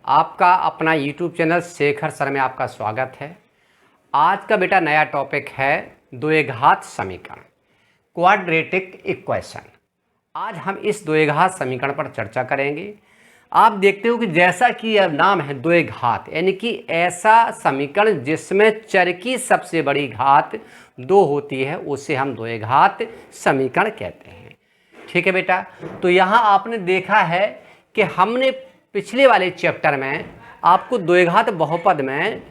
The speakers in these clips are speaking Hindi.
आपका अपना YouTube चैनल शेखर सर में आपका स्वागत है। आज का बेटा नया टॉपिक है द्विघात समीकरण, क्वाड्रेटिक इक्वेशन। आज हम इस द्विघात समीकरण पर चर्चा करेंगे। आप देखते हो कि जैसा कि यह नाम है द्विघात, यानी कि ऐसा समीकरण जिसमें चर की सबसे बड़ी घात 2 होती है, उसे हम द्विघात समीकरण कहते हैं। ठीक है बेटा, तो यहाँ आपने देखा है कि हमने पिछले वाले चैप्टर में आपको द्विघात बहुपद में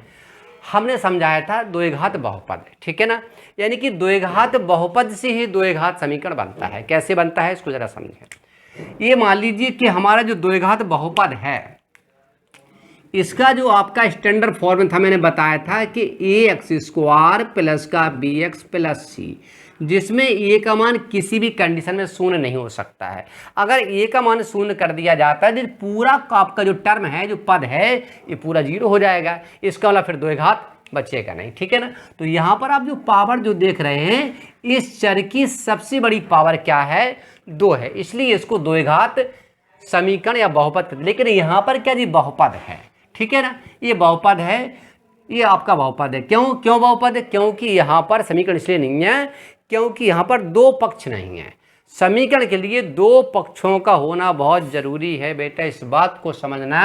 हमने समझाया था द्विघात बहुपद, ठीक है ना। यानी कि द्विघात बहुपद से ही द्विघात समीकरण बनता है। कैसे बनता है इसको जरा समझें। ये मान लीजिए कि हमारा जो द्विघात बहुपद है, इसका जो आपका स्टैंडर्ड फॉर्म था, मैंने बताया था कि ax² प्लस का bx प्लस c, जिसमें a का मान किसी भी कंडीशन में शून्य नहीं हो सकता है। अगर a का मान शून्य कर दिया जाता है तो पूरा आपका जो टर्म है, जो पद है, ये पूरा 0 हो जाएगा। इसका मतलब फिर द्विघात बचेगा नहीं, ठीक है ना। तो यहाँ पर आप जो पावर जो देख रहे हैं, इस चर की सबसे बड़ी पावर क्या है? 2 है, इसलिए इसको द्विघात समीकरण या बहुपद। लेकिन यहाँ पर क्या जी? बहुपद है, ठीक है ना। ये बहुपद है, ये आपका बहुपद है। क्यों बहुपद है? क्योंकि यहाँ पर समीकरण इसलिए नहीं है क्योंकि यहाँ पर 2 पक्ष नहीं है। समीकरण के लिए 2 पक्षों का होना बहुत जरूरी है बेटा, इस बात को समझना।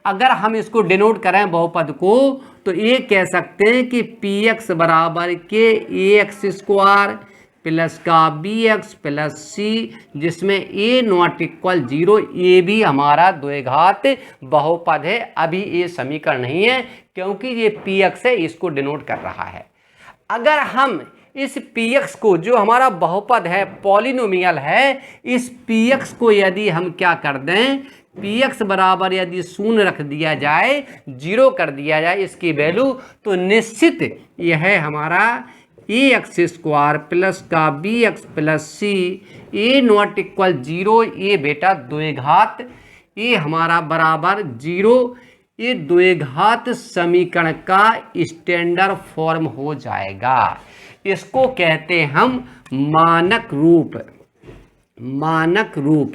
अगर हम इसको डिनोट करें बहुपद को, तो ये कह सकते हैं कि px बराबर के ax² प्लस का bx प्लस c, जिसमें a नॉट इक्वल 0, ये भी हमारा द्विघात बहुपद है। अभी ये समीकरण नहीं है क्योंकि ये px है, इसको डिनोट कर रहा है। अगर हम इस px को, जो हमारा बहुपद है, पॉलिनोमियल है, इस px को यदि हम क्या कर दें, px बराबर यदि 0 रख दिया जाए, 0 कर दिया जाए इसकी वैल्यू, तो निश्चित यह है हमारा ax² प्लस का bx plus c, a not equal 0, ये बेटा द्विघात, ये हमारा बराबर 0, ये द्विघात समीकरण का स्टैंडर्ड फॉर्म हो जाएगा। इसको कहते हैं हम मानक रूप। मानक रूप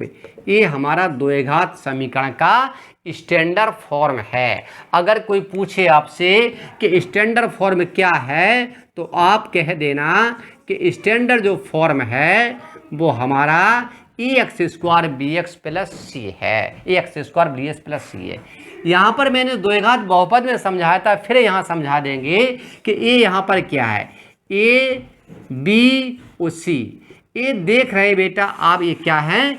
ये हमारा द्विघात समीकरण का स्टैंडर्ड फॉर्म है। अगर कोई पूछे आपसे कि स्टैंडर्ड फॉर्म क्या है, तो आप कह देना कि स्टैंडर्ड जो फॉर्म है वो हमारा ax² bx प्लस c है। ax² bx प्लस c है। यहाँ पर मैंने द्विघात बहुपद में समझाया था, फिर यहाँ समझा देंगे कि a यहाँ पर क्या है, a b और c। ये देख रहे बेटा आप, ये क्या है,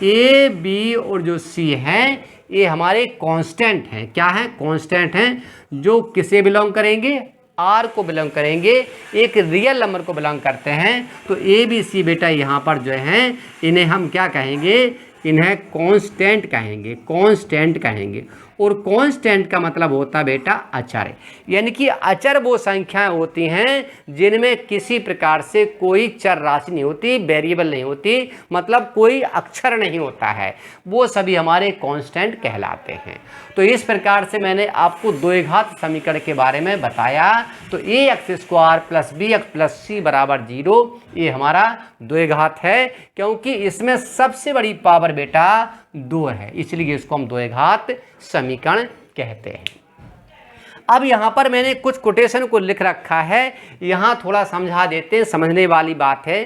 a b और जो c हैं, ये हमारे कांस्टेंट हैं। क्या है? कांस्टेंट हैं, जो किसे बिलोंग करेंगे? r को बिलोंग करेंगे, एक रियल नंबर को बिलोंग करते हैं। तो a b c बेटा यहाँ पर जो है, इन्हें हम क्या कहेंगे? इन्हें कांस्टेंट कहेंगे, कांस्टेंट कहेंगे। और कांस्टेंट का मतलब होता है बेटा अचर, यानी कि अचर वो संख्याएं होती हैं जिनमें किसी प्रकार से कोई चर राशि नहीं होती, वेरिएबल नहीं होती, मतलब कोई अक्षर नहीं होता है, वो सभी हमारे कांस्टेंट कहलाते हैं। तो इस प्रकार से मैंने आपको द्विघात समीकरण के बारे में बताया। तो ax² plus bx plus c बराबर 0, ये हमारा द्विघात है, क्योंकि इसमें सबसे बड़ी पावर बेटा 2 है, इसलिए इसको हम द्विघात समीकरण कहते हैं। अब यहाँ पर मैंने कुछ कोटेशन को लिख रखा है, यहाँ थोड़ा समझा देते हैं, समझने वाली बात है।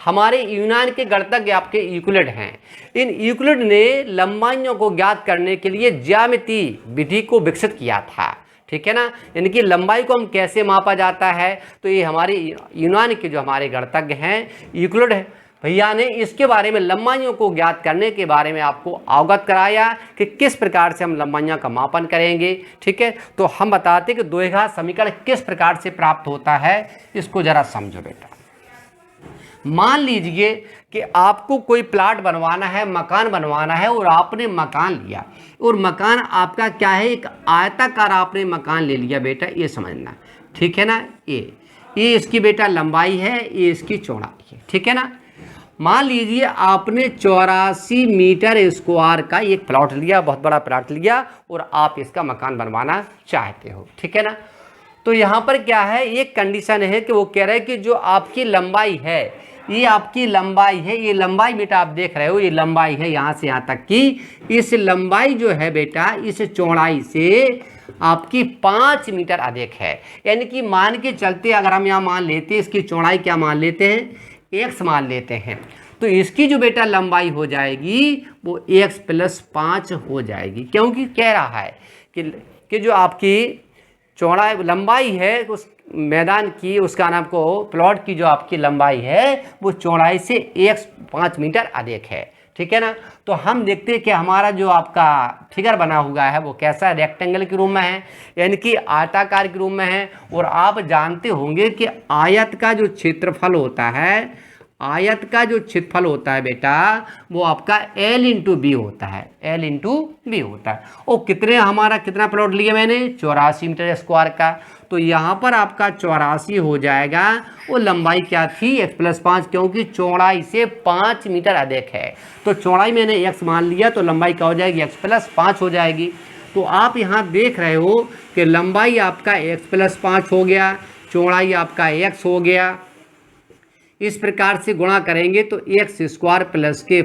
हमारे यूनान के गणितज्ञ आपके यूक्लिड हैं। इन यूक्लिड ने लंबाइयों को ज्ञात करने के लिए ज्यामिति विधि को विकसित किया था, ठीक है ना। यानी कि लंबाई को हम कैसे मापा जाता है, तो ये हमारे यूनान के जो हमारे गणितज्ञ हैं, यूक्लिड भैया ने इसके बारे में, लंबाइयों को ज्ञात करने के बारे में आपको अवगत कराया कि किस प्रकार से हम लंबाइयों का मापन करेंगे, ठीक है। तो हम बताते हैं कि द्विघात समीकरण किस प्रकार से प्राप्त होता है, इसको जरा समझो बेटा। मान लीजिए कि आपको कोई प्लाट बनवाना है, मकान बनवाना है, और आपने मकान लिया, और मकान आपका क्या है, एक आयताकार आपने मकान ले लिया बेटा, ये समझना, ठीक है ना। ये इसकी बेटा लंबाई है, ये इसकी चौड़ाई है, ठीक है ना। मान लीजिए आपने 84 मीटर स्क्वायर का एक प्लॉट लिया, बहुत बड़ा प्लॉट लिया, और आप इसका मकान बनवाना चाहते हो, ठीक है ना। तो यहाँ पर क्या है, एक कंडीशन है कि वो कह रहे हैं कि जो आपकी लंबाई है, ये आपकी लंबाई है, ये लंबाई बेटा आप देख रहे हो, ये लंबाई है यहाँ से यहाँ तक की। इस लंबाई जो है बेटा इस चौड़ाई से आपकी 5 मीटर अधिक है। यानी कि मान के चलते अगर हम यहाँ मान लेते हैं, इसकी चौड़ाई क्या मान लेते हैं, x मान लेते हैं, तो इसकी जो बेटा लंबाई हो जाएगी वो x + 5 हो जाएगी। क्योंकि कह रहा है कि जो आपकी चौड़ाई लंबाई है उस मैदान की, उसका नाम को प्लॉट की जो आपकी लंबाई है वो चौड़ाई से 5 मीटर अधिक है। ठीक है ना। तो हम देखते हैं कि हमारा जो आपका फिगर बना हुआ है वो कैसा है, रेक्टेंगल के रूप में है, यानी कि आयताकार के रूप में है। और आप जानते होंगे कि आयत का जो क्षेत्रफल होता है, आयत का जो क्षेत्रफल होता है बेटा वो आपका L × B होता है, L × B होता है। और कितना प्लॉट लिया मैंने, 84 मीटर स्क्वायर का। तो यहाँ पर आपका 84 हो जाएगा। वो लंबाई क्या थी, x + 5, क्योंकि चौड़ाई से 5 मीटर अधिक है। तो चौड़ाई मैंने x मान लिया, तो लंबाई क्या हो जाएगी, x + 5 हो जाएगी। तो आप यहाँ देख रहे हो कि लंबाई आपका x + 5 हो गया, चौड़ाई आपका x हो गया। इस प्रकार से गुणा करेंगे तो x² +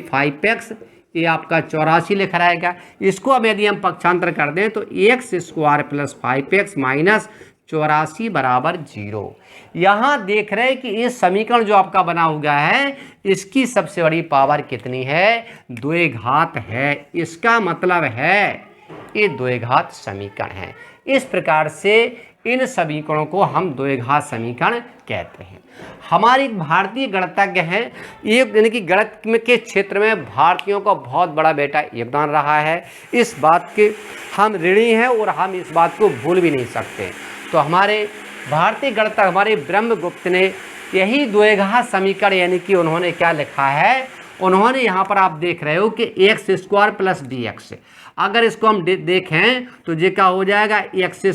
5x, ये आपका 84 लिखा रहेगा। इसको अब यदि हम पक्षांतर कर दें तो x² + 5x - 84 = 0। यहाँ देख रहे हैं कि इस समीकरण जो आपका बना हुआ है इसकी सबसे बड़ी पावर कितनी है, 2 घात है। इसका मतलब है ये 2 घात समीकरण है। इस प्रकार से इन समीकरणों को हम 2 घात समीकरण कहते हैं। हमारी भारतीय गणितज्ञ हैं, यानी कि गणित के क्षेत्र में भारतीयों का बहुत बड़ा बेटा योगदान रहा है। इस बात के हम ऋणी हैं और हम इस बात को भूल भी नहीं सकते। तो हमारे भारतीय गणितज्ञ हमारे ब्रह्मगुप्त ने यही 2 घात समीकरण, यानी कि उन्होंने क्या लिखा है, उन्होंने यहाँ पर आप देख रहे हो कि x² + dx, अगर इसको हम देखें तो ये क्या हो जाएगा, x²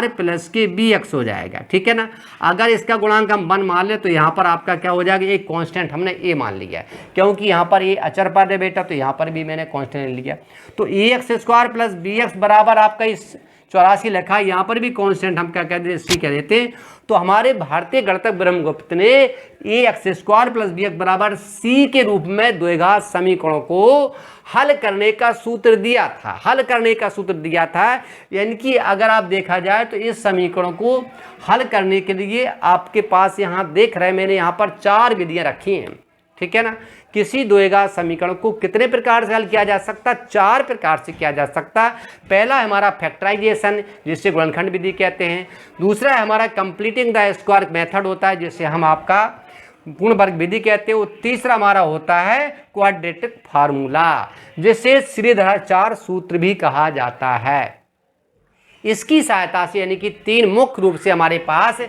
+ bx हो जाएगा। ठीक है ना। अगर इसका गुणांक हम 1 मान ले तो यहाँ पर आपका क्या हो जाएगा, एक कांस्टेंट हमने a मान लिया, क्योंकि यहाँ पर ये अचर पद है बेटा, तो यहाँ पर भी मैंने कांस्टेंट लिया। तो ax² + bx बराबर आपका इस 84 लिखा, यहाँ पर भी कांस्टेंट हम क्या कह देते, c कह देते। तो हमारे भारतीय गणितज्ञ ब्रह्मगुप्त ने ax² + bx बराबर c के रूप में 2 घात समीकरणों को हल करने का सूत्र दिया था, यानी कि अगर आप देखा जाए तो इस समीकरणों को हल करने के लिए आपके पास यहाँ देख रहे हैं मैंने यहाँ पर 4 विधियां रखी हैं। ठीक है ना। किसी 2 घात समीकरण को कितने प्रकार से हल किया जा सकता, 4 प्रकार से किया जा सकता। पहला है हमारा फैक्टराइजेशन, जिससे गुणनखंड विधि कहते हैं। दूसरा है हमारा कंप्लीटिंग द स्क्वायर मेथड होता है, जिससे हम आपका पूर्ण वर्ग विधि कहते हैं। और तीसरा हमारा होता है क्वाड्रेटिक फार्मूला, जिसे श्रीधराचार्य सूत्र भी कहा जाता है। इसकी सहायता से, यानी कि 3 मुख्य रूप से हमारे पास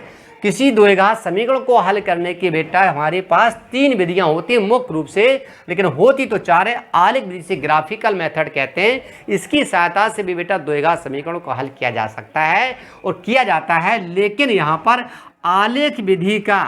किसी 2 घात समीकरण को हल करने की बेटा हमारे पास 3 विधियां होती हैं मुख्य रूप से, लेकिन होती तो 4 है। आलेख विधि से ग्राफिकल मेथड कहते हैं, इसकी सहायता से भी बेटा 2 घात समीकरणों को हल किया जा सकता है और किया जाता है। लेकिन यहाँ पर आलेख विधि का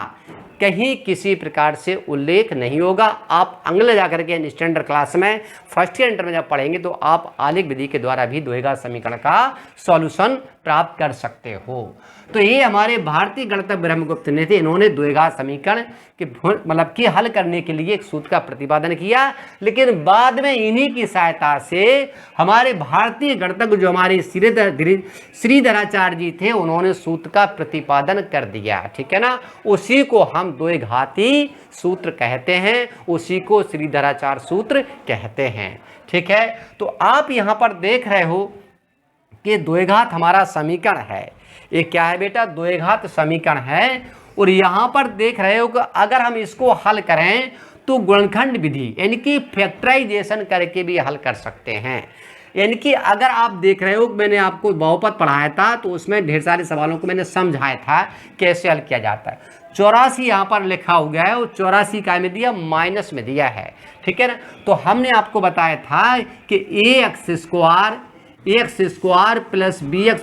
कहीं किसी प्रकार से उल्लेख नहीं होगा। आप अगले जाकर के स्टैंडर्ड क्लास में फर्स्ट ईयर इंटर में जब पढ़ेंगे तो आप आलेख विधि के द्वारा भी 2 घात समीकरण का सॉल्यूशन प्राप्त कर सकते हो। तो ये हमारे भारतीय गणितज्ञ ब्रह्मगुप्त ने थे, इन्होंने 2 घात समीकरण के मतलब कि हल करने के लिए एक सूत्र का प्रतिपादन किया। लेकिन बाद में इन्हीं की सहायता से हमारे भारतीय गणितज्ञ जो हमारे श्रीधराचार्य जी थे, उन्होंने सूत्र का प्रतिपादन कर दिया। ठीक है ना। उसी को हम 2 घाती सूत्र कहते हैं, उसी को श्रीधराचार्य सूत्र कहते हैं। ठीक है। तो आप यहाँ पर देख रहे हो कि 2 घात हमारा समीकरण है। ये क्या है बेटा, 2 घात समीकरण है। और यहाँ पर देख रहे हो कि अगर हम इसको हल करें तो गुणनखंड विधि, यानी कि फैक्टराइजेशन करके भी हल कर सकते हैं। यानी कि अगर आप देख रहे हो, मैंने आपको बहुपद पढ़ाया था तो उसमें ढेर सारे सवालों को मैंने समझाया था कैसे हल किया जाता है। 84 यहाँ पर लिखा हुआ है, और 84 का में दिया, माइनस में दिया है। ठीक है ना। तो हमने आपको बताया था कि ax² + bx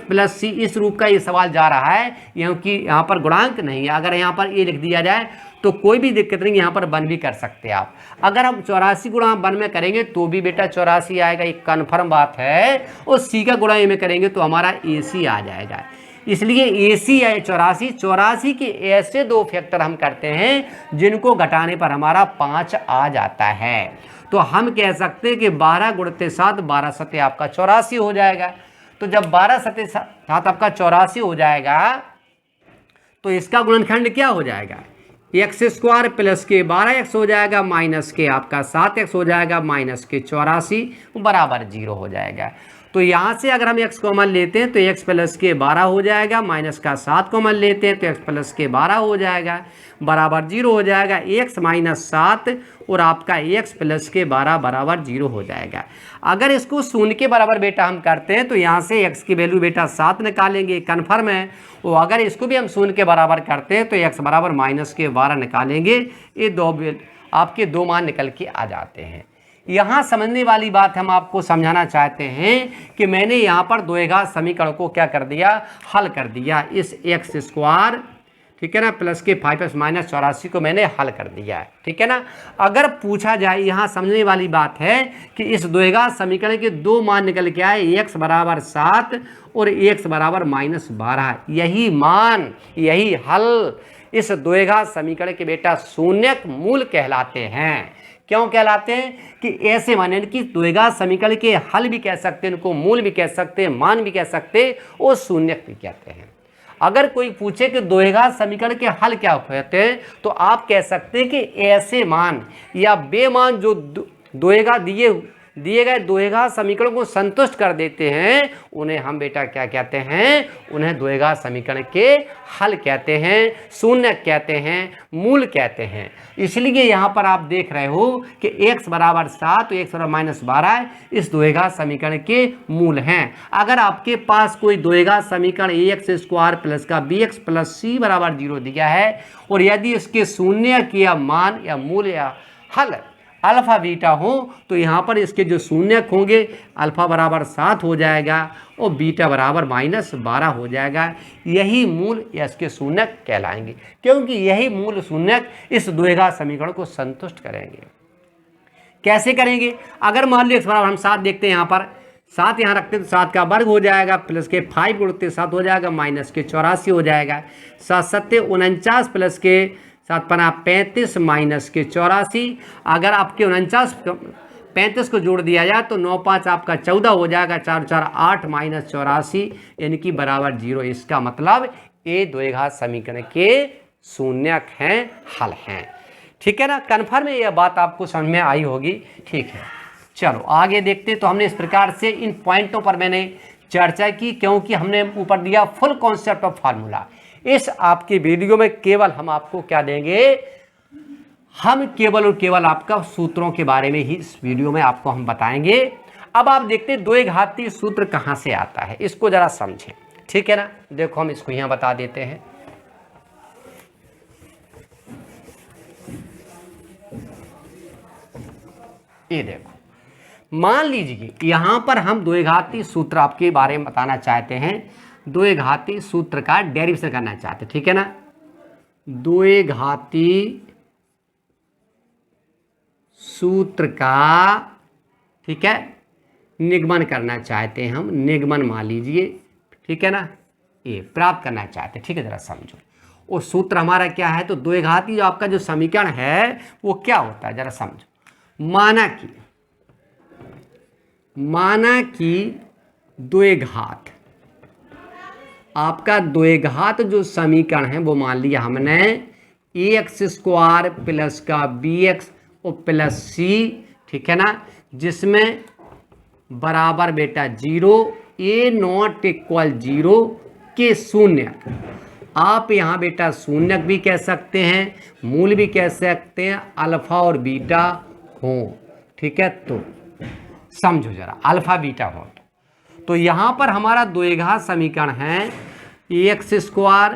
+ c, इस रूप का ये सवाल जा रहा है, क्योंकि यहाँ पर गुणांक नहीं है। अगर यहाँ पर a लिख दिया जाए तो कोई भी दिक्कत नहीं, यहाँ पर 1 भी कर सकते हैं आप। अगर हम 84 गुणा 1 में करेंगे तो भी बेटा 84 आएगा, ये कन्फर्म बात है। और c का गुणा a में करेंगे तो हमारा ac आ जाएगा। इसलिए AC है 84, 84 के ऐसे दो फैक्टर हम करते हैं जिनको घटाने पर हमारा 5 आ जाता है। तो हम कह सकते हैं कि 12 गुणित 7, 12 सते आपका 84 हो जाएगा। तो जब 12 सते 7 आपका 84 हो जाएगा तो इसका गुणनखंड क्या हो जाएगा, एक्स स्क्वायर प्लस के 12x हो जाएगा माइनस के आपका 7x हो जाएगा माइनस के 84 बराबर 0 हो जाएगा। तो यहाँ से अगर हम x कॉमन लेते हैं तो x प्लस के 12 हो जाएगा, माइनस का 7 कॉमन लेते हैं तो x प्लस के 12 हो जाएगा बराबर 0 हो जाएगा। x माइनस 7 और आपका x प्लस के 12 बराबर 0 हो जाएगा। अगर इसको शून्य के बराबर बेटा हम करते हैं तो यहाँ से x की वैल्यू बेटा 7 निकालेंगे, कन्फर्म है। और अगर इसको भी हम शून्य के बराबर करते हैं तो x बराबर माइनस के 12 निकालेंगे, ये आपके दो मान निकल के आ जाते हैं। यहाँ समझने वाली बात हम आपको समझाना चाहते हैं कि मैंने यहाँ पर द्विघात समीकरण को क्या कर दिया, हल कर दिया। इस एक्स स्क्वायर ठीक है ना प्लस के 5x माइनस 84 को मैंने हल कर दिया है, ठीक है ना। अगर पूछा जाए, यहाँ समझने वाली बात है कि इस द्विघात समीकरण के दो मान निकल के आए, x बराबर 7 और x बराबर माइनस 12। यही मान, यही हल इस द्विघात समीकरण के बेटा शून्यक मूल कहलाते हैं। क्यों कहलाते हैं कि ऐसे मान कि द्विघात समीकरण के हल भी कह सकते हैं, इनको मूल भी कह सकते हैं, मान भी कह सकते हैं और शून्यक भी कहते हैं। अगर कोई पूछे कि द्विघात समीकरण के हल क्या कहते हैं तो आप कह सकते हैं कि ऐसे मान या बेमान जो द्विघात दिए गए द्विघात समीकरण को संतुष्ट कर देते हैं, उन्हें हम बेटा क्या कहते हैं, उन्हें द्विघात समीकरण के हल कहते हैं, शून्य कहते हैं, मूल कहते हैं। इसलिए यहाँ पर आप देख रहे हो कि x बराबर 7 तो x बराबर माइनस 12 इस द्विघात समीकरण के मूल हैं। अगर आपके पास कोई द्विघात समीकरण ax स्क्वायर प्लस का bx प्लस c बराबर 0 दिया है और यदि इसके शून्य किया मान या मूल या हल अल्फा बीटा हो तो यहाँ पर इसके जो शून्यक होंगे अल्फा बराबर 7 हो जाएगा और बीटा बराबर माइनस 12 हो जाएगा। यही मूल या इसके शून्यक कहलाएंगे, क्योंकि यही मूल शून्यक इस द्विघात समीकरण को संतुष्ट करेंगे। कैसे करेंगे, अगर मान लो x बराबर हम 7 देखते हैं, यहाँ पर 7 यहाँ रखते हैं तो 7 का वर्ग हो जाएगा प्लस के 5 गुणित 7 हो जाएगा माइनस के 84 हो जाएगा। 7 सत्ते 49 प्लस के 7 पना 35 माइनस के 84। अगर आपके 49 35 को जोड़ दिया जाए तो 9 5 आपका 14 हो जाएगा, 4 4 8 माइनस 84 यानी कि बराबर 0। इसका मतलब ये द्विघात समीकरण के शून्यक हैं, हल हैं, ठीक है ना। कन्फर्म है, यह बात आपको समझ में आई होगी, ठीक है। चलो आगे देखते हैं। तो हमने इस प्रकार से इन पॉइंटों पर मैंने चर्चा की, क्योंकि हमने ऊपर दिया फुल कॉन्सेप्ट ऑफ फार्मूला। इस आपकी वीडियो में केवल हम आपको क्या देंगे, हम केवल और केवल आपका सूत्रों के बारे में ही इस वीडियो में आपको हम बताएंगे। अब आप देखते हैं द्विघाती सूत्र कहाँ से आता है, इसको जरा समझें, ठीक है ना। देखो हम इसको यहाँ बता देते हैं। ये देखो, मान लीजिए यहाँ पर हम द्विघाती सूत्र आपके बारे में बताना चाहते हैं, द्विघाती सूत्र का डेरिवेशन करना चाहते हैं, ठीक है ना। द्विघाती सूत्र का, ठीक है, निगमन करना चाहते हैं हम, निगमन मान लीजिए, ठीक है ना, ये प्राप्त करना चाहते हैं, ठीक है। जरा समझो वो सूत्र हमारा क्या है। तो द्विघाती जो आपका जो समीकरण है वो क्या होता है, जरा समझो। माना कि द्विघात, आपका द्विघात जो समीकरण है वो मान लिया हमने ax स्क्वायर प्लस का bx और प्लस c, ठीक है ना, जिसमें बराबर बेटा 0 a नॉट इक्वल 0 के शून्य। आप यहाँ बेटा शून्यक भी कह सकते हैं, मूल भी कह सकते हैं, अल्फा और बीटा हो, ठीक है। तो समझो जरा, अल्फा बीटा हो तो यहाँ पर हमारा द्विघात समीकरण है एक्स स्क्वायर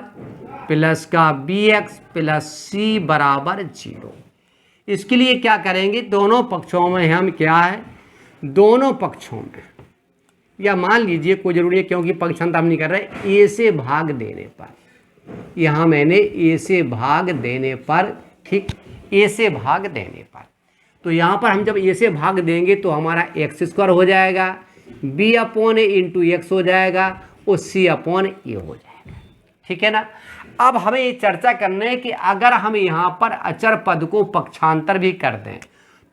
प्लस का bx प्लस c बराबर 0। इसके लिए क्या करेंगे, दोनों पक्षों में हम क्या है, दोनों पक्षों में, या मान लीजिए कोई जरूरी है क्योंकि पक्षांतर हम नहीं कर रहे, a से भाग देने पर, यहाँ मैंने a से भाग देने पर, ठीक, a से भाग देने पर, तो यहाँ पर हम जब a से भाग देंगे तो हमारा एक्स स्क्वायर हो जाएगा, b upon a into x हो जाएगा और c अपॉन ए हो जाएगा। ठीक है ना। अब हमें ये चर्चा करना है कि अगर हम यहाँ पर अचर पद को पक्षांतर भी कर दें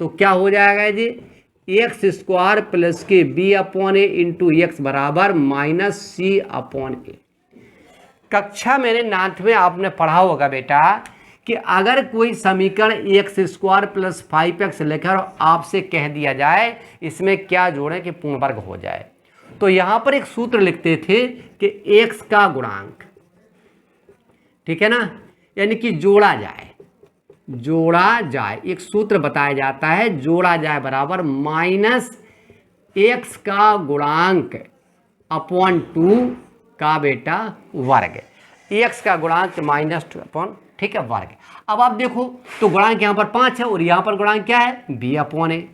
तो क्या हो जाएगा जी, एक्स स्क्वायर प्लस के B upon a into x बराबर माइनस सी अपॉन ए। कक्षा मैंने 9th में आपने पढ़ा होगा बेटा कि अगर कोई समीकरण एक्स स्क्वायर प्लस 5x लेकर आपसे कह दिया जाए इसमें क्या जोड़ें कि पूर्ण वर्ग हो जाए, तो यहां पर एक सूत्र लिखते थे कि x का गुणांक, ठीक है ना, यानी कि जोड़ा जाए, एक सूत्र बताया जाता है, जोड़ा जाए बराबर माइनस एक्स का गुणांक अपॉन 2 का बेटा वर्ग, एक्स का गुणांक माइनस 2 अपॉन, ठीक है, वर्ग। अब आप देखो तो गुणांक यहाँ पर 5 है और यहाँ पर गुणांक क्या है, b अपॉन ए,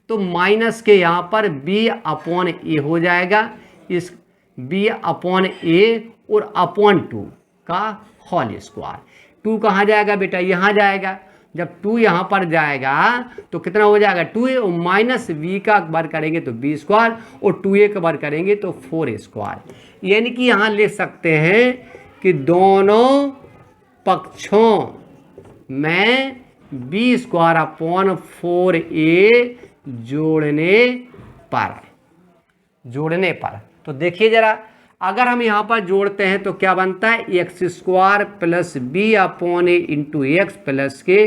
तो माइनस के यहाँ पर b अपॉन ए हो जाएगा, इस b अपॉन ए और अपॉन 2 का होल स्क्वायर। 2 कहाँ जाएगा बेटा, यहाँ जाएगा, जब 2 यहाँ पर जाएगा तो कितना हो जाएगा 2a और माइनस v का वर्ग करेंगे तो b स्क्वायर और 2a का वर्ग करेंगे तो 4a स्क्वायर। यानी कि यहाँ लिख सकते हैं कि दोनों पक्षों में b स्क्वायर अपॉन 4a जोड़ने पर तो देखिए जरा, अगर हम यहाँ पर जोड़ते हैं तो क्या बनता है, x square plus b upon a into x plus के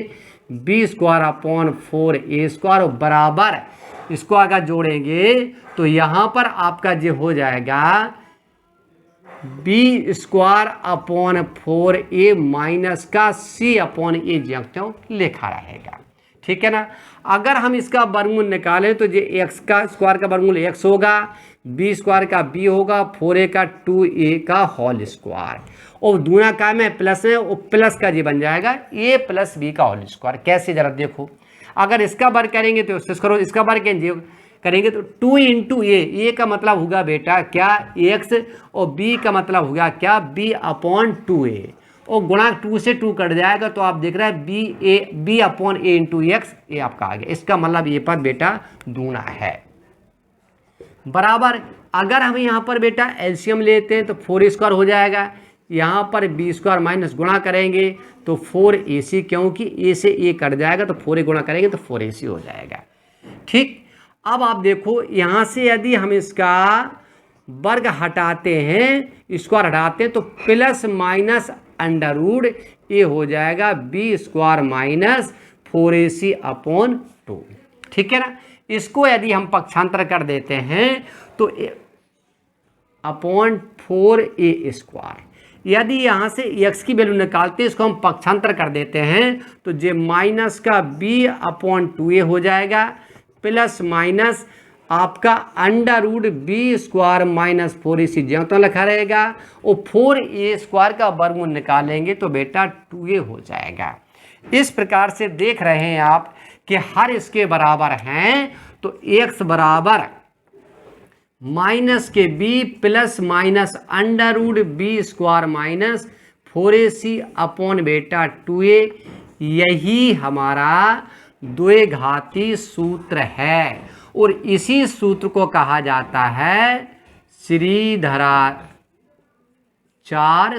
b square upon 4a square बराबर, इसको अगर जोड़ेंगे तो यहाँ पर आपका जो हो जाएगा B square upon 4a minus का c अपॉन ए जो लिखा रहेगा, ठीक है ना। अगर हम इसका वर्गमूल निकालें तो ये एक्स का स्क्वायर का वर्गमूल एक्स होगा, बी स्क्वायर का बी होगा, 4a का 2a का होल स्क्वायर और दूना का में प्लस है और प्लस का जी बन जाएगा a प्लस बी का होल स्क्वायर। कैसे जरा देखो, अगर इसका वर्ग करेंगे तो इसका वर्ग करेंगे तो 2 इंटू ए का मतलब होगा बेटा क्या x और b का मतलब होगा क्या b अपॉन 2a और गुणांक 2 से 2 कट जाएगा तो आप देख रहे हैं b upon a into x, ये आपका आ गया। इसका मतलब ये पद बेटा दूना है बराबर। अगर हम यहाँ पर बेटा एलसीएम लेते हैं तो 4a स्क्वायर हो जाएगा, यहाँ पर b स्क्वायर माइनस गुणा करेंगे तो 4ac, क्योंकि a से a कट जाएगा तो 4a गुणा करेंगे तो 4ac हो जाएगा, ठीक। अब आप देखो यहाँ से यदि हम इसका वर्ग हटाते हैं, स्क्वायर हटाते हैं तो प्लस माइनस अंडर रूट ए हो जाएगा B square minus 4ac upon 2, ठीक है ना। इसको यदि हम पक्षांतर कर देते हैं तो अपॉन 4a स्क्वायर, यदि यहाँ से x की वैल्यू निकालते हैं इसको हम पक्षांतर कर देते हैं तो जे माइनस का b अपॉन 2a हो जाएगा प्लस माइनस आपका under root B square minus 4ac जो तो लिखा रहेगा और 4a स्क्वायर का वर्गमूल निकालेंगे तो बेटा 2a हो जाएगा। इस प्रकार से देख रहे हैं आप कि हर इसके बराबर हैं तो x बराबर माइनस के b plus minus under root B square minus 4ac upon बेटा 2a, यही हमारा द्विघाती सूत्र है और इसी सूत्र को कहा जाता है श्रीधराचार्य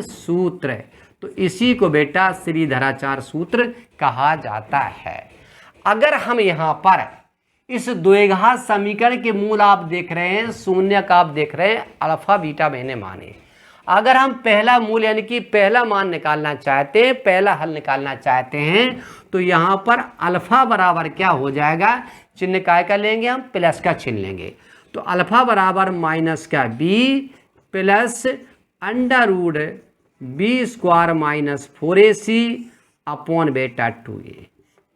सूत्र। तो इसी को बेटा श्रीधराचार्य सूत्र कहा जाता है। अगर हम यहाँ पर इस द्विघात समीकरण के मूल आप देख रहे हैं, शून्य का आप देख रहे हैं, अल्फा बीटा मैंने माने, अगर हम पहला मूल यानी कि पहला मान निकालना चाहते हैं, पहला हल निकालना चाहते हैं तो यहाँ पर अल्फा बराबर क्या हो जाएगा, चिन्ह काय का लेंगे हम, प्लस का चिन्ह लेंगे तो अल्फा बराबर माइनस का b plus under root B square minus 4ac upon बेटा 2a,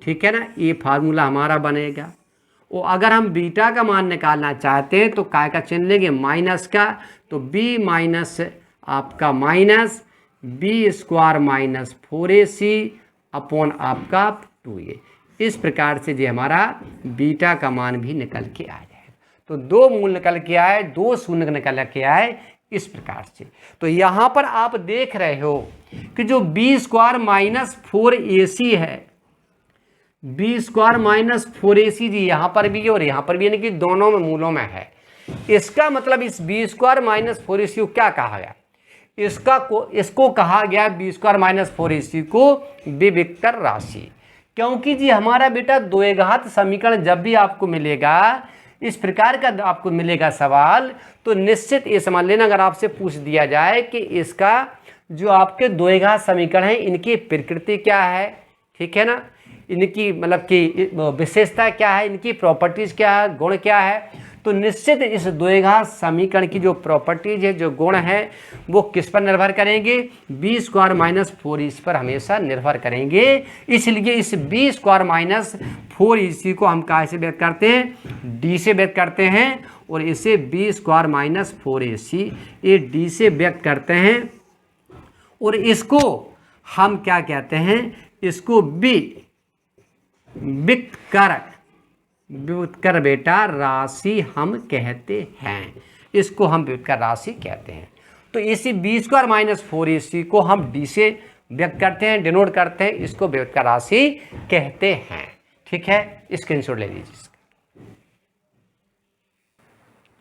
ठीक है ना। ये फार्मूला हमारा बनेगा। और अगर हम बीटा का मान निकालना चाहते हैं तो काय का चिन्ह लेंगे, माइनस का, तो b माइनस आपका minus B square minus 4ac upon आपका 2a। इस प्रकार से जो हमारा बीटा का मान भी निकल के आ जाएगा। तो 2 मूल निकल के आए, 2 शून्य निकल के आए, इस प्रकार से। तो यहाँ पर आप देख रहे हो कि जो बी स्क्वायर माइनस 4ac है, बी स्क्वायर माइनस 4ac जी यहाँ पर भी और यहाँ पर भी, यानी कि दोनों में मूलों में है। इसका मतलब इस बी स्क्वायर माइनस 4ac को क्या कहा गया, इसको कहा गया बी स्क्वायर माइनस 4ac को विविक्त राशि। क्योंकि जी हमारा बेटा द्विघात समीकरण जब भी आपको मिलेगा, इस प्रकार का आपको मिलेगा सवाल, तो निश्चित ये समझ लेना, अगर आपसे पूछ दिया जाए कि इसका जो आपके द्विघात समीकरण है इनकी प्रकृति क्या है, ठीक है ना, इनकी मतलब कि विशेषता क्या है, इनकी प्रॉपर्टीज क्या है, गुण क्या है, तो निश्चित इस द्विघात समीकरण की जो प्रॉपर्टीज है, जो गुण है, वो किस पर निर्भर करेंगे, बी स्क्वायर माइनस 4ac पर हमेशा निर्भर करेंगे। इसलिए इस बी स्क्वायर माइनस 4ac को हम कहाँ से व्यक्त करते हैं, डी से व्यक्त करते हैं, और इसे बी स्क्वायर माइनस 4ac ये डी से व्यक्त करते हैं, और इसको हम क्या कहते हैं, इसको विविक्त कर बेटा राशि हम कहते हैं, इसको हम विविक्त कर राशि कहते हैं। तो इसी बी स्क्वायर माइनस 4ac को हम डी से व्यक्त करते हैं, डिनोट करते हैं, इसको विविक्त कर राशि कहते हैं। ठीक है, स्क्रीनशॉट ले लीजिए।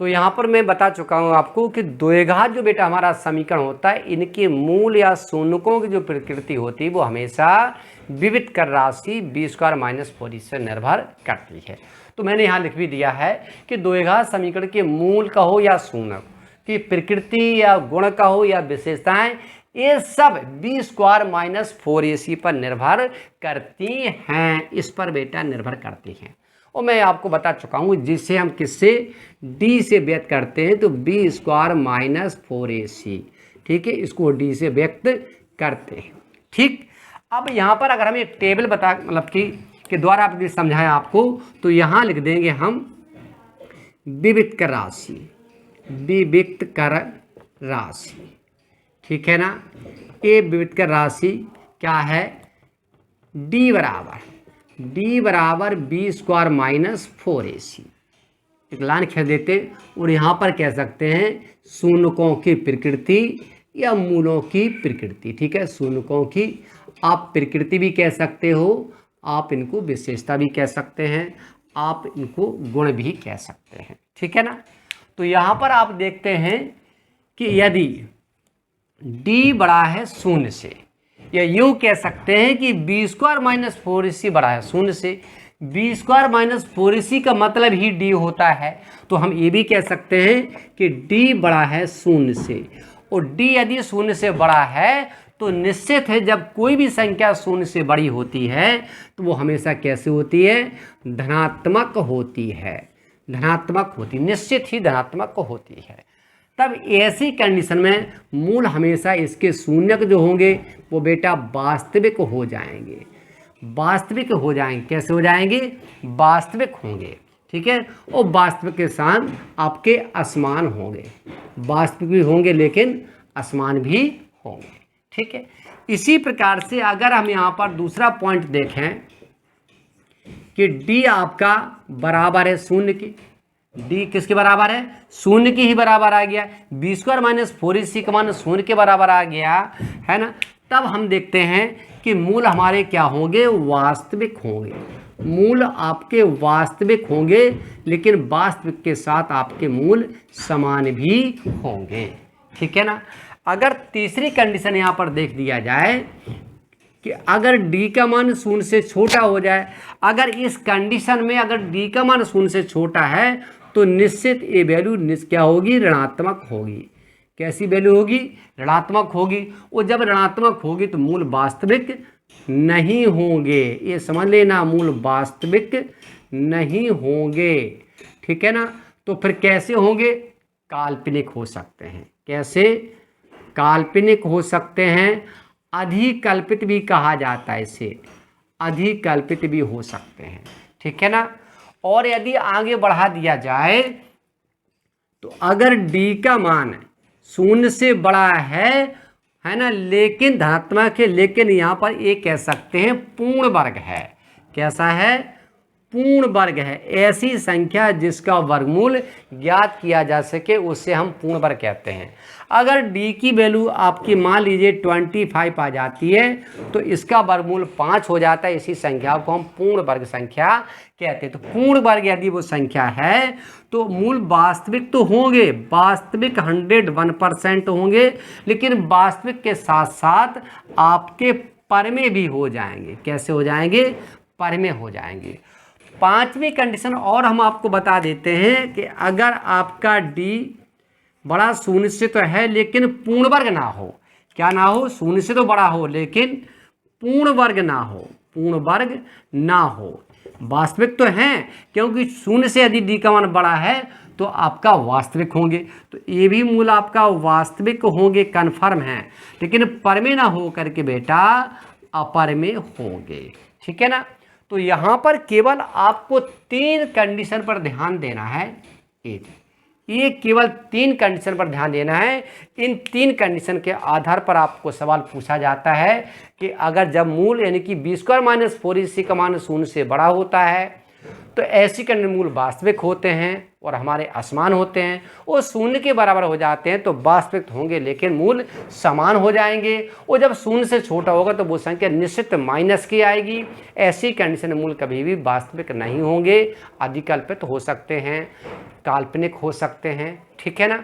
तो यहाँ पर मैं बता चुका हूँ आपको कि द्विघात जो बेटा हमारा समीकरण होता है, इनके मूल या शून्यकों की जो प्रकृति होती है वो हमेशा विविक्त कर राशि बी स्क्वायर माइनस 4ac से निर्भर करती है। तो मैंने यहाँ लिख भी दिया है कि द्विघात समीकरण के मूल का हो या शून्यक की प्रकृति या गुण का हो या विशेषताएं, ये सब बी स्क्वायर माइनस 4ac पर निर्भर करती हैं, इस पर बेटा निर्भर करती हैं। और मैं आपको बता चुका हूँ जिसे हम किससे, डी से व्यक्त करते हैं, तो बी स्क्वायर माइनस 4ac, ठीक है, इसको डी से व्यक्त करते हैं। ठीक, अब यहाँ पर अगर हम एक टेबल बता मतलब कि द्वारा आप समझाएं आपको, तो यहाँ लिख देंगे हम विविक्त कर राशि, विविक्त कर राशि, ठीक है ना। ये विविक्त कर राशि क्या है, डी बराबर बी स्क्वायर माइनस 4ac, एक लाइन खींच देते, और यहाँ पर कह सकते हैं शून्यकों की प्रकृति या मूलों की प्रकृति, ठीक है, शून्यकों की आप प्रकृति भी कह सकते हो, आप इनको विशेषता भी कह सकते हैं, आप इनको गुण भी कह सकते हैं, ठीक है ना। तो यहाँ पर आप देखते हैं कि यदि d बड़ा है शून्य से, या यूँ कह सकते हैं कि बी स्क्वायर माइनस 4ac बड़ा है शून्य से, बी स्क्वायर माइनस 4ac का मतलब ही d होता है, तो हम ये भी कह सकते हैं कि d बड़ा है शून्य से, और d यदि शून्य से बड़ा है तो निश्चित है जब कोई भी संख्या शून्य से बड़ी होती है तो वो हमेशा कैसे होती है, धनात्मक होती है, धनात्मक होती, निश्चित ही धनात्मक होती है। तब ऐसी कंडीशन में मूल हमेशा इसके शून्यक जो होंगे वो बेटा वास्तविक हो जाएंगे, वास्तविक हो जाएंगे, कैसे हो जाएंगे, वास्तविक होंगे, ठीक है, और वास्तविक के साथ आपके असमान होंगे, वास्तविक भी होंगे लेकिन असमान भी होंगे, ठीक है। इसी प्रकार से अगर हम यहाँ पर दूसरा पॉइंट देखें कि d आपका बराबर है शून्य की, d किसके बराबर है, शून्य की ही बराबर आ गया, बी स्क्वायर माइनस 4ac का मान शून्य के बराबर आ गया है ना। तब हम देखते हैं कि मूल हमारे क्या होंगे, वास्तविक होंगे, मूल आपके वास्तविक होंगे, लेकिन वास्तविक के साथ आपके मूल समान भी होंगे, ठीक है ना। अगर तीसरी कंडीशन यहाँ पर देख दिया जाए कि अगर d का मान शून्य से छोटा हो जाए, अगर इस कंडीशन में अगर d का मान शून्य से छोटा है तो निश्चित ये वैल्यू क्या होगी, ऋणात्मक होगी। कैसी वैल्यू होगी, ऋणात्मक होगी, और जब ऋणात्मक होगी तो मूल वास्तविक नहीं होंगे, ये समझ लेना, मूल वास्तविक नहीं होंगे, ठीक है ना। तो फिर कैसे होंगे, काल्पनिक हो सकते हैं, कैसे, काल्पनिक हो सकते हैं, अधिकल्पित भी कहा जाता है इसे, अधिकल्पित भी हो सकते हैं, ठीक है ना। और यदि आगे बढ़ा दिया जाए तो अगर d का मान शून्य से बड़ा है ना, लेकिन धनात्मक है, लेकिन यहाँ पर ये कह सकते हैं पूर्ण वर्ग है, कैसा है, पूर्ण वर्ग है। ऐसी संख्या जिसका वर्गमूल ज्ञात किया जा सके उसे हम पूर्ण वर्ग कहते हैं। अगर d की वैल्यू आपकी मान लीजिए 25 आ जाती है तो इसका वर्गमूल 5 हो जाता है। इसी संख्या को हम पूर्ण वर्ग संख्या कहते हैं। तो पूर्ण वर्ग यदि वो संख्या है तो मूल वास्तविक तो होंगे, वास्तविक 101% होंगे, लेकिन वास्तविक के साथ साथ आपके परमे भी हो जाएंगे। कैसे हो जाएंगे? परमे हो जाएंगे। पांचवी कंडीशन और हम आपको बता देते हैं कि अगर आपका d बड़ा शून्य से तो है लेकिन पूर्ण वर्ग ना हो। क्या ना हो? शून्य से तो बड़ा हो लेकिन पूर्ण वर्ग ना हो, पूर्ण वर्ग ना हो। वास्तविक तो है क्योंकि शून्य से यदि d का मान बड़ा है तो आपका वास्तविक होंगे। तो ये भी मूल आपका वास्तविक होंगे, कन्फर्म है, लेकिन परमे ना हो करके बेटा अपरमे होंगे। ठीक है ना। तो यहाँ पर केवल आपको 3 कंडीशन पर ध्यान देना है। ये केवल 3 कंडीशन पर ध्यान देना है। इन 3 कंडीशन के आधार पर आपको सवाल पूछा जाता है कि अगर जब मूल यानी कि b² - 4ac का मान 0 से बड़ा होता है तो ऐसी कंडीशन मूल वास्तविक होते हैं और हमारे असमान होते हैं। वो 0 के बराबर हो जाते हैं तो वास्तविक होंगे लेकिन मूल समान हो जाएंगे। और जब 0 से छोटा होगा तो वो संख्या निश्चित माइनस की आएगी। ऐसी कंडीशन मूल कभी भी वास्तविक नहीं होंगे, अधिकल्पित हो सकते हैं, काल्पनिक हो सकते हैं। ठीक है ना।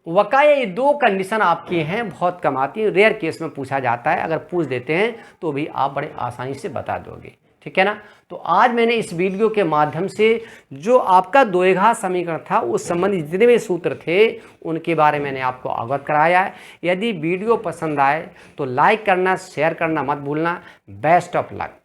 वकाया ये 2 कंडीशन आपकी हैं, बहुत कम आती है, रेयर केस में पूछा जाता है। अगर पूछ देते हैं तो भी आप बड़े आसानी से बता दोगे। ठीक है ना। तो आज मैंने इस वीडियो के माध्यम से जो आपका द्विघात समीकरण था उस संबंधी जितने भी सूत्र थे उनके बारे में मैंने आपको अवगत कराया है। यदि वीडियो पसंद आए तो लाइक करना, शेयर करना मत भूलना। Best of luck.